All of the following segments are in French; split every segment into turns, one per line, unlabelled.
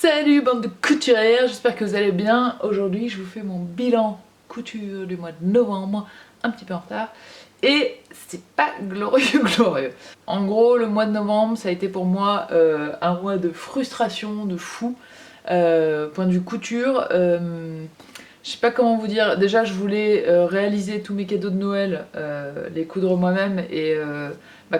Salut bande de couturières, j'espère que vous allez bien. Aujourd'hui je vous fais mon bilan couture du mois de novembre, un petit peu en retard. Et c'est pas glorieux glorieux. En gros le mois de novembre ça a été pour moi un mois de frustration, de fou. Point de vue couture, je sais pas comment vous dire, déjà je voulais réaliser tous mes cadeaux de Noël, les coudre moi-même et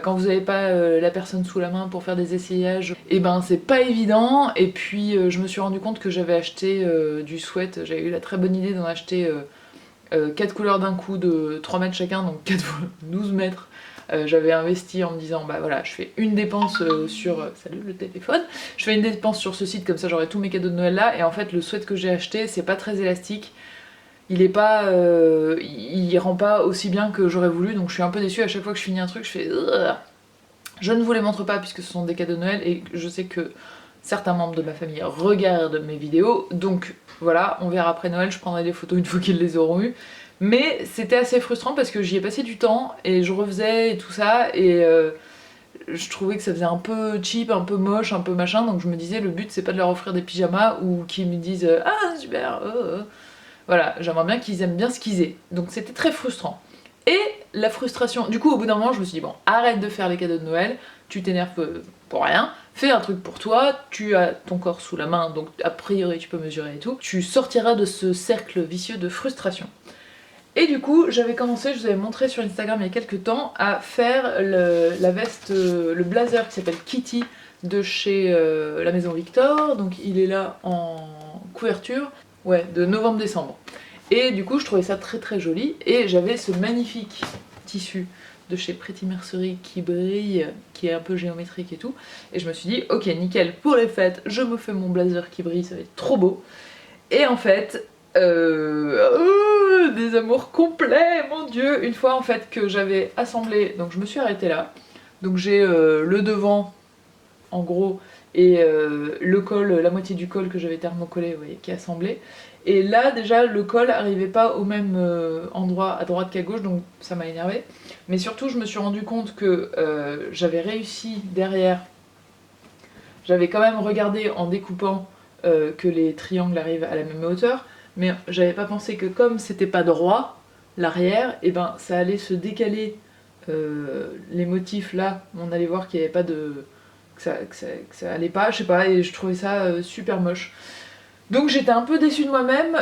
quand vous n'avez pas la personne sous la main pour faire des essayages, et ben c'est pas évident. Et puis je me suis rendu compte que j'avais acheté du sweat, j'avais eu la très bonne idée d'en acheter 4 couleurs d'un coup de 3 mètres chacun, donc 4 12 mètres. J'avais investi en me disant bah voilà je fais une dépense sur salut le téléphone, je fais une dépense sur ce site comme ça j'aurai tous mes cadeaux de Noël là. Et en fait le sweat que j'ai acheté c'est pas très élastique, il est pas il rend pas aussi bien que j'aurais voulu, donc je suis un peu déçue. À chaque fois que je finis un truc je fais je ne vous les montre pas puisque ce sont des cadeaux de Noël et je sais que certains membres de ma famille regardent mes vidéos, donc voilà, on verra après Noël, je prendrai des photos une fois qu'ils les auront eues. Mais c'était assez frustrant parce que j'y ai passé du temps et je refaisais et tout ça, et je trouvais que ça faisait un peu cheap, un peu moche, un peu machin, donc je me disais le but c'est pas de leur offrir des pyjamas ou qu'ils me disent ah super, Voilà, j'aimerais bien qu'ils aiment bien ce qu'ils aient. Donc c'était très frustrant. Et la frustration, du coup au bout d'un moment je me suis dit bon, arrête de faire les cadeaux de Noël, tu t'énerves pour rien, fais un truc pour toi, tu as ton corps sous la main, donc a priori tu peux mesurer et tout, tu sortiras de ce cercle vicieux de frustration. Et du coup j'avais commencé, je vous avais montré sur Instagram il y a quelques temps, à faire la veste, le blazer qui s'appelle Kitty de chez la maison Victor, donc il est là en couverture, ouais, de novembre-décembre. Et du coup je trouvais ça très très joli, et j'avais ce magnifique tissu de chez Pretty Mercerie qui brille, qui est un peu géométrique et tout, et je me suis dit ok nickel, pour les fêtes je me fais mon blazer qui brille, ça va être trop beau. Et en fait des amours complets, mon dieu. Une fois en fait que j'avais assemblé, donc je me suis arrêtée là, donc j'ai le devant en gros et le col, la moitié du col que j'avais thermocollé, vous voyez, qui est assemblé. Et là déjà le col arrivait pas au même endroit à droite qu'à gauche, donc ça m'a énervé. Mais surtout je me suis rendu compte que j'avais réussi derrière, j'avais quand même regardé en découpant que les triangles arrivent à la même hauteur, mais j'avais pas pensé que comme c'était pas droit, l'arrière, et ben ça allait se décaler les motifs là, on allait voir qu'il n'y avait pas de... que ça allait pas, je sais pas, et je trouvais ça super moche. Donc j'étais un peu déçue de moi-même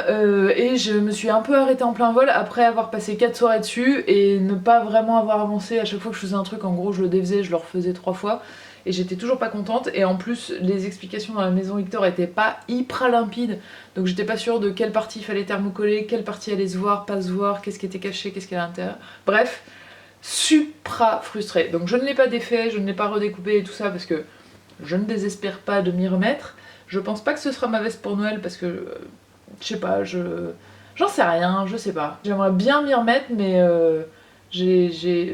et je me suis un peu arrêtée en plein vol après avoir passé 4 soirées dessus et ne pas vraiment avoir avancé. À chaque fois que je faisais un truc, en gros je le défaisais, je le refaisais 3 fois et j'étais toujours pas contente. Et en plus les explications dans la maison Victor étaient pas hyper limpides, donc j'étais pas sûre de quelle partie il fallait thermocoller, quelle partie allait se voir, pas se voir, qu'est-ce qui était caché, qu'est-ce qu'il y a à l'intérieur. Bref, supra frustrée. Donc je ne l'ai pas défait, je ne l'ai pas redécoupé et tout ça parce que je ne désespère pas de m'y remettre. Je pense pas que ce sera ma veste pour Noël parce que je sais pas, j'en sais rien, je sais pas. J'aimerais bien m'y remettre, mais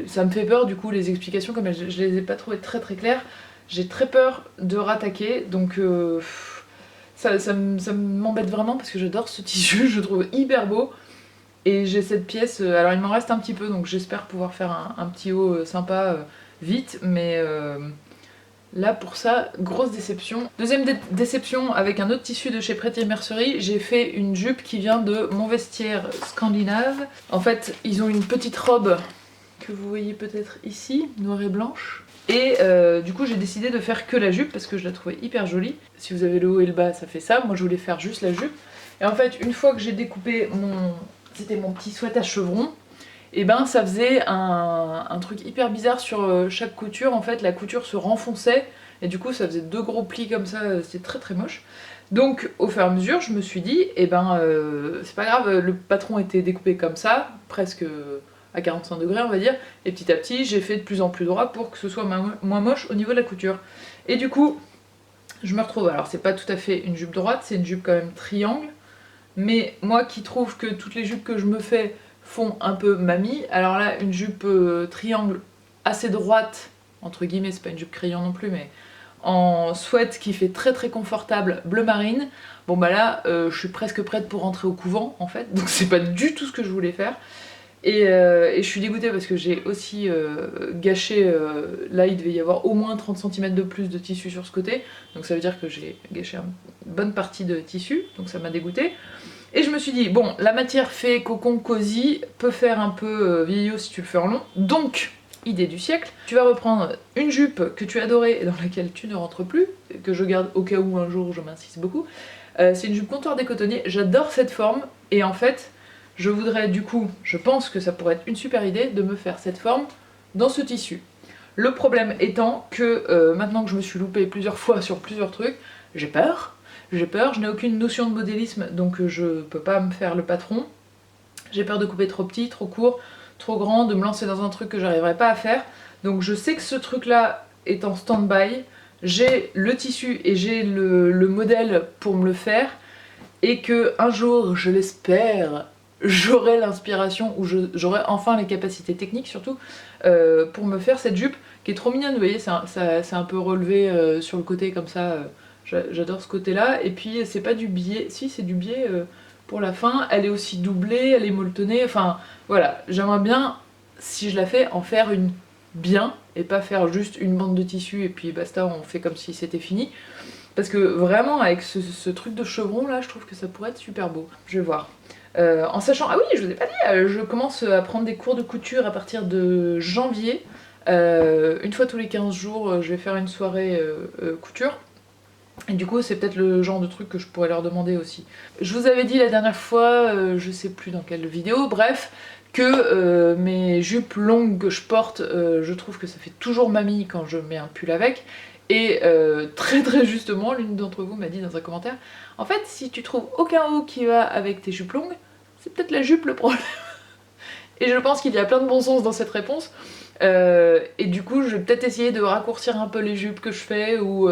ça me fait peur du coup, les explications, comme je les ai pas trouvées très très claires. J'ai très peur de rattaquer, donc ça m'embête vraiment parce que j'adore ce tissu, je le trouve hyper beau. Et j'ai cette pièce, alors il m'en reste un petit peu, donc j'espère pouvoir faire un petit haut sympa vite, mais là pour ça, grosse déception. Deuxième déception avec un autre tissu de chez Pretty Mercerie, j'ai fait une jupe qui vient de Mon Vestiaire Scandinave. En fait, ils ont une petite robe que vous voyez peut-être ici, noire et blanche. Et du coup j'ai décidé de faire que la jupe parce que je la trouvais hyper jolie. Si vous avez le haut et le bas, ça fait ça. Moi je voulais faire juste la jupe. Et en fait, une fois que j'ai découpé c'était mon petit sweat à chevrons, et ben ça faisait un truc hyper bizarre sur chaque couture. En fait la couture se renfonçait et du coup ça faisait 2 gros plis comme ça, c'était très très moche. Donc au fur et à mesure je me suis dit et c'est pas grave, le patron était découpé comme ça, presque à 45 degrés on va dire, et petit à petit j'ai fait de plus en plus droit pour que ce soit moins moche au niveau de la couture. Et du coup je me retrouve, alors c'est pas tout à fait une jupe droite, c'est une jupe quand même triangle, mais moi qui trouve que toutes les jupes que je me fais font un peu mamie, alors là une jupe triangle assez droite, entre guillemets, c'est pas une jupe crayon non plus, mais en sweat qui fait très très confortable, bleu marine, bon bah là je suis presque prête pour rentrer au couvent en fait, donc c'est pas du tout ce que je voulais faire. Et je suis dégoûtée parce que j'ai aussi gâché, là il devait y avoir au moins 30 cm de plus de tissu sur ce côté, donc ça veut dire que j'ai gâché bonne partie de tissu, donc ça m'a dégoûté. Et je me suis dit, bon, la matière fait cocon cosy, peut faire un peu vieillot si tu le fais en long, donc, idée du siècle, tu vas reprendre une jupe que tu adorais et dans laquelle tu ne rentres plus, que je garde au cas où un jour je m'insiste beaucoup. C'est une jupe comptoir des cotonniers, j'adore cette forme, et en fait, je voudrais du coup, je pense que ça pourrait être une super idée de me faire cette forme dans ce tissu. Le problème étant que maintenant que je me suis loupée plusieurs fois sur plusieurs trucs, j'ai peur, je n'ai aucune notion de modélisme, donc je peux pas me faire le patron. J'ai peur de couper trop petit, trop court, trop grand, de me lancer dans un truc que j'arriverai pas à faire. Donc je sais que ce truc-là est en stand-by, j'ai le tissu et j'ai le modèle pour me le faire, et que un jour, je l'espère, j'aurai l'inspiration, ou j'aurai enfin les capacités techniques surtout, pour me faire cette jupe qui est trop mignonne. Vous voyez, c'est un peu relevé sur le côté comme ça. J'adore ce côté-là. Et puis c'est pas du biais, si c'est du biais pour la fin. Elle est aussi doublée, elle est molletonnée. Enfin voilà, j'aimerais bien, si je la fais, en faire une bien et pas faire juste une bande de tissu et puis basta, on fait comme si c'était fini. Parce que vraiment, avec ce truc de chevron là, je trouve que ça pourrait être super beau. Je vais voir. En sachant, ah oui, je vous ai pas dit, je commence à prendre des cours de couture à partir de janvier. Une fois tous les 15 jours, je vais faire une soirée couture. Et du coup, c'est peut-être le genre de truc que je pourrais leur demander aussi. Je vous avais dit la dernière fois, je sais plus dans quelle vidéo, bref, que mes jupes longues que je porte, je trouve que ça fait toujours mamie quand je mets un pull avec. Et très justement, l'une d'entre vous m'a dit dans un commentaire, en fait, si tu trouves aucun haut qui va avec tes jupes longues, c'est peut-être la jupe le problème. Et je pense qu'il y a plein de bon sens dans cette réponse. Et du coup, je vais peut-être essayer de raccourcir un peu les jupes que je fais, ou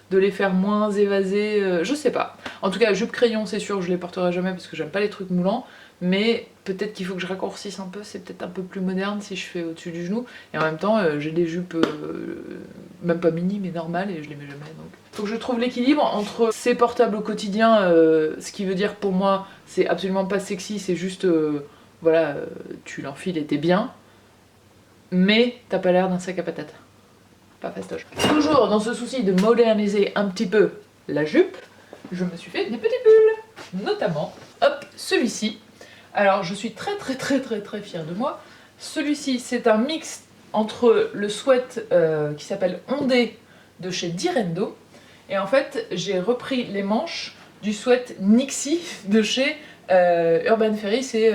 de les faire moins évasées, je sais pas. En tout cas, jupe crayon, c'est sûr, je les porterai jamais parce que j'aime pas les trucs moulants, mais peut-être qu'il faut que je raccourcisse un peu, c'est peut-être un peu plus moderne si je fais au-dessus du genou, et en même temps, j'ai des jupes, même pas mini, mais normales, et je les mets jamais, donc... Faut que je trouve l'équilibre entre c'est portable au quotidien, ce qui veut dire pour moi, c'est absolument pas sexy, c'est juste, voilà, tu l'enfiles et t'es bien, mais t'as pas l'air d'un sac à patates. Pas fastoche. Toujours dans ce souci de moderniser un petit peu la jupe, je me suis fait des petits pulls. Notamment, hop, celui-ci. Alors je suis très fière de moi. Celui-ci, c'est un mix entre le sweat qui s'appelle Ondé de chez Direndo. Et en fait, j'ai repris les manches du sweat Nixie de chez Urban Ferry, c'est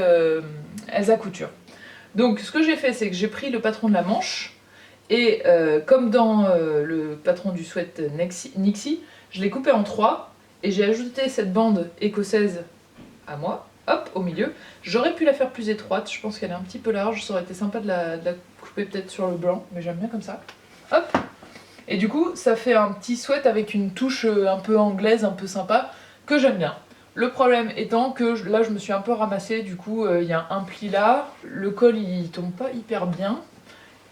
Elsa Couture. Donc ce que j'ai fait, c'est que j'ai pris le patron de la manche, et comme dans le patron du sweat Nixie, je l'ai coupé en 3, et j'ai ajouté cette bande écossaise à moi, hop, au milieu. J'aurais pu la faire plus étroite, je pense qu'elle est un petit peu large, ça aurait été sympa de la couper peut-être sur le blanc, mais j'aime bien comme ça. Hop. Et du coup, ça fait un petit sweat avec une touche un peu anglaise, un peu sympa, que j'aime bien. Le problème étant que là, je me suis un peu ramassée, du coup, il y a un pli là, le col il tombe pas hyper bien.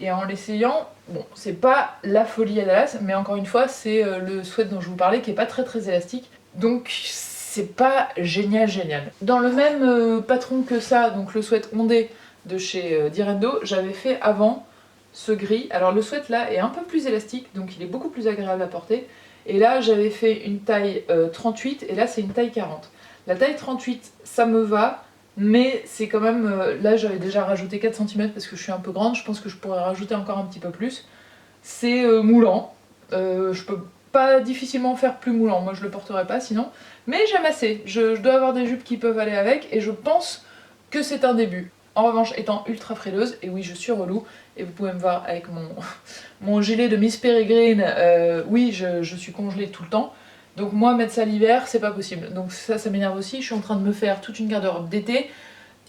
Et en l'essayant, bon, c'est pas la folie à Dallas, mais encore une fois, c'est le sweat dont je vous parlais qui est pas très élastique. Donc c'est pas génial. Dans le même patron que ça, donc le sweat ondé de chez Direndo, j'avais fait avant ce gris. Alors le sweat là est un peu plus élastique, donc il est beaucoup plus agréable à porter. Et là j'avais fait une taille 38, et là c'est une taille 40. La taille 38, ça me va, mais c'est quand même... là j'avais déjà rajouté 4 cm parce que je suis un peu grande, je pense que je pourrais rajouter encore un petit peu plus. C'est moulant, je peux pas difficilement faire plus moulant, moi je le porterai pas sinon, mais j'aime assez, je dois avoir des jupes qui peuvent aller avec, et je pense que c'est un début. En revanche, étant ultra frileuse, et oui je suis relou, et vous pouvez me voir avec mon gilet de Miss Peregrine, oui je suis congelée tout le temps, donc moi mettre ça l'hiver c'est pas possible, donc ça m'énerve aussi. Je suis en train de me faire toute une garde-robe d'été,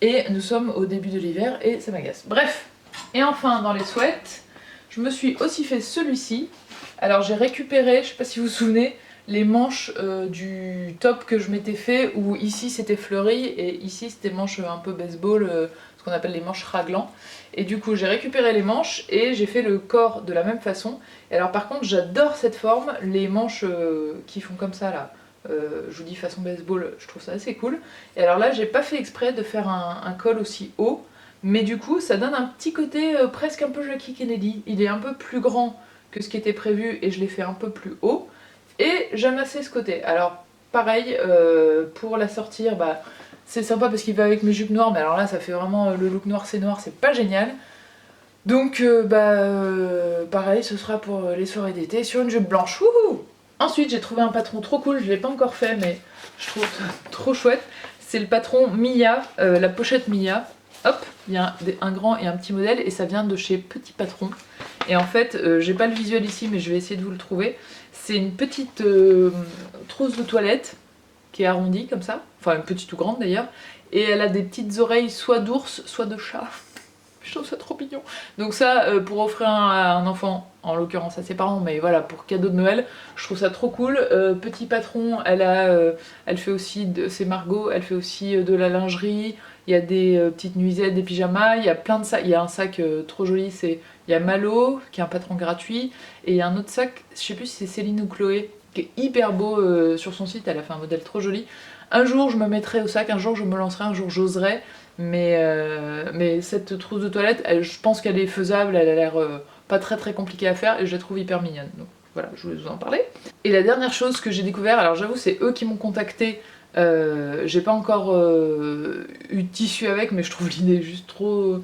et nous sommes au début de l'hiver et ça m'agace. Bref, et enfin dans les sweats, je me suis aussi fait celui-ci. Alors j'ai récupéré, je sais pas si vous vous souvenez, les manches du top que je m'étais fait, où ici c'était fleuri et ici c'était manches un peu baseball, ce qu'on appelle les manches raglan. Et du coup j'ai récupéré les manches et j'ai fait le corps de la même façon. Et alors par contre j'adore cette forme, les manches qui font comme ça là, je vous dis façon baseball, je trouve ça assez cool. Et alors là j'ai pas fait exprès de faire un col aussi haut, mais du coup ça donne un petit côté presque un peu Jackie Kennedy. Il est un peu plus grand que ce qui était prévu et je l'ai fait un peu plus haut. Et j'aime assez ce côté. Alors pareil, pour la sortir, bah, c'est sympa parce qu'il va avec mes jupes noires, mais alors là ça fait vraiment le look noir c'est noir, c'est pas génial. Donc pareil, ce sera pour les soirées d'été sur une jupe blanche. Wouhou! Ensuite j'ai trouvé un patron trop cool, je l'ai pas encore fait mais je trouve ça trop chouette. C'est le patron Mia, la pochette Mia. Hop, il y a un grand et un petit modèle et ça vient de chez Petit Patron. Et en fait, j'ai pas le visuel ici mais je vais essayer de vous le trouver. C'est une petite trousse de toilette qui est arrondie comme ça, enfin une petite ou grande d'ailleurs, et elle a des petites oreilles soit d'ours, soit de chat. Je trouve ça trop mignon. Donc ça, pour offrir à un enfant, en l'occurrence à ses parents, mais voilà, pour cadeau de Noël, je trouve ça trop cool. Petit Patron, elle fait aussi, c'est Margot, elle fait aussi de la lingerie, il y a des petites nuisettes, des pyjamas, il y a plein de sacs, il y a un sac trop joli, il y a Malo, qui est un patron gratuit, et il y a un autre sac, je sais plus si c'est Céline ou Chloé, qui est hyper beau sur son site, elle a fait un modèle trop joli. Un jour je me mettrai au sac, un jour je me lancerai, un jour j'oserai, mais cette trousse de toilette, je pense qu'elle est faisable, elle a l'air pas très compliquée à faire et je la trouve hyper mignonne. Donc voilà, je voulais vous en parler. Et la dernière chose que j'ai découvert, alors j'avoue c'est eux qui m'ont contacté, j'ai pas encore eu de tissu avec, mais je trouve l'idée juste trop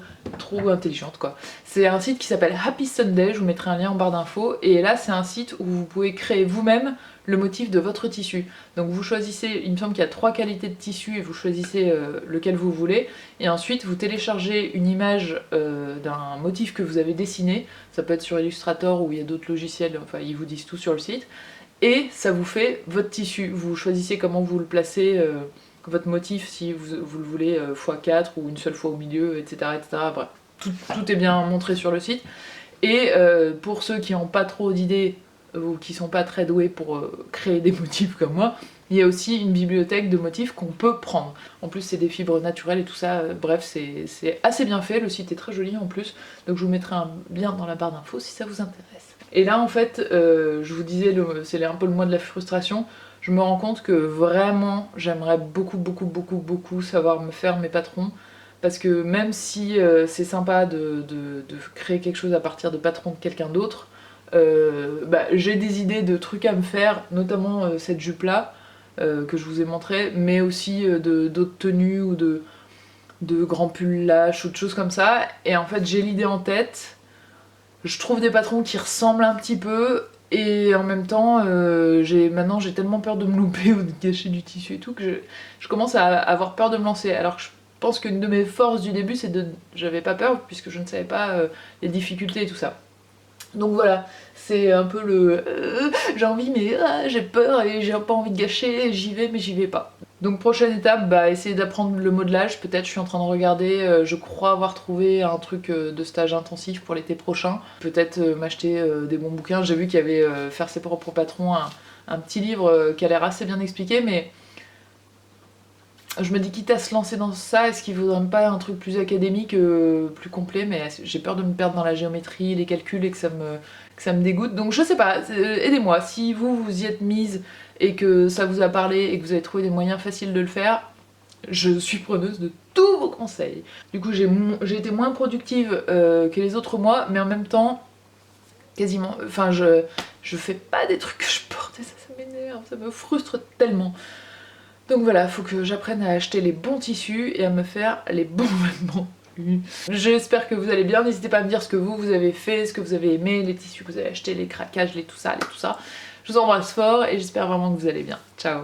intelligente quoi. C'est un site qui s'appelle Happy Sunday, je vous mettrai un lien en barre d'infos, et là c'est un site où vous pouvez créer vous-même le motif de votre tissu. Donc vous choisissez, il me semble qu'il y a 3 qualités de tissu et vous choisissez lequel vous voulez, et ensuite vous téléchargez une image d'un motif que vous avez dessiné, ça peut être sur Illustrator ou il y a d'autres logiciels, enfin ils vous disent tout sur le site, et ça vous fait votre tissu. Vous choisissez comment vous le placez, votre motif, si vous le voulez x4 ou une seule fois au milieu, etc. etc. Bref, tout est bien montré sur le site. Et pour ceux qui n'ont pas trop d'idées ou qui sont pas très doués pour créer des motifs comme moi, il y a aussi une bibliothèque de motifs qu'on peut prendre. En plus c'est des fibres naturelles et tout ça, bref c'est assez bien fait, le site est très joli en plus, donc je vous mettrai un lien dans la barre d'infos si ça vous intéresse. Et là en fait, je vous disais, c'est un peu le mois de la frustration, je me rends compte que vraiment j'aimerais beaucoup savoir me faire mes patrons, parce que même si c'est sympa de créer quelque chose à partir de patrons de quelqu'un d'autre, j'ai des idées de trucs à me faire, notamment cette jupe là que je vous ai montré, mais aussi d'autres tenues ou de grands pulls lâches ou de choses comme ça, et en fait j'ai l'idée en tête, je trouve des patrons qui ressemblent un petit peu, et en même temps maintenant j'ai tellement peur de me louper ou de gâcher du tissu et tout que je commence à avoir peur de me lancer, alors que je pense qu'une de mes forces du début c'est j'avais pas peur puisque je ne savais pas les difficultés et tout ça. Donc voilà, c'est un peu le j'ai envie mais j'ai peur et j'ai pas envie de gâcher, j'y vais mais j'y vais pas. Donc prochaine étape, essayer d'apprendre le modelage, peut-être je suis en train de regarder, je crois avoir trouvé un truc de stage intensif pour l'été prochain. Peut-être m'acheter des bons bouquins, j'ai vu qu'il y avait Faire ses propres patrons, un petit livre qui a l'air assez bien expliqué, mais je me dis quitte à se lancer dans ça, est-ce qu'il vaudrait pas un truc plus académique, plus complet, mais j'ai peur de me perdre dans la géométrie, les calculs et que ça me dégoûte. Donc je sais pas, aidez-moi, si vous y êtes mise et que ça vous a parlé et que vous avez trouvé des moyens faciles de le faire, je suis preneuse de tous vos conseils. Du coup j'ai été moins productive que les autres mois, mais en même temps, quasiment, enfin je fais pas des trucs que je porte et ça m'énerve, ça me frustre tellement. Donc voilà, faut que j'apprenne à acheter les bons tissus et à me faire les bons vêtements. J'espère que vous allez bien, n'hésitez pas à me dire ce que vous avez fait, ce que vous avez aimé, les tissus que vous avez achetés, les craquages, tout ça. Je vous embrasse fort et j'espère vraiment que vous allez bien. Ciao.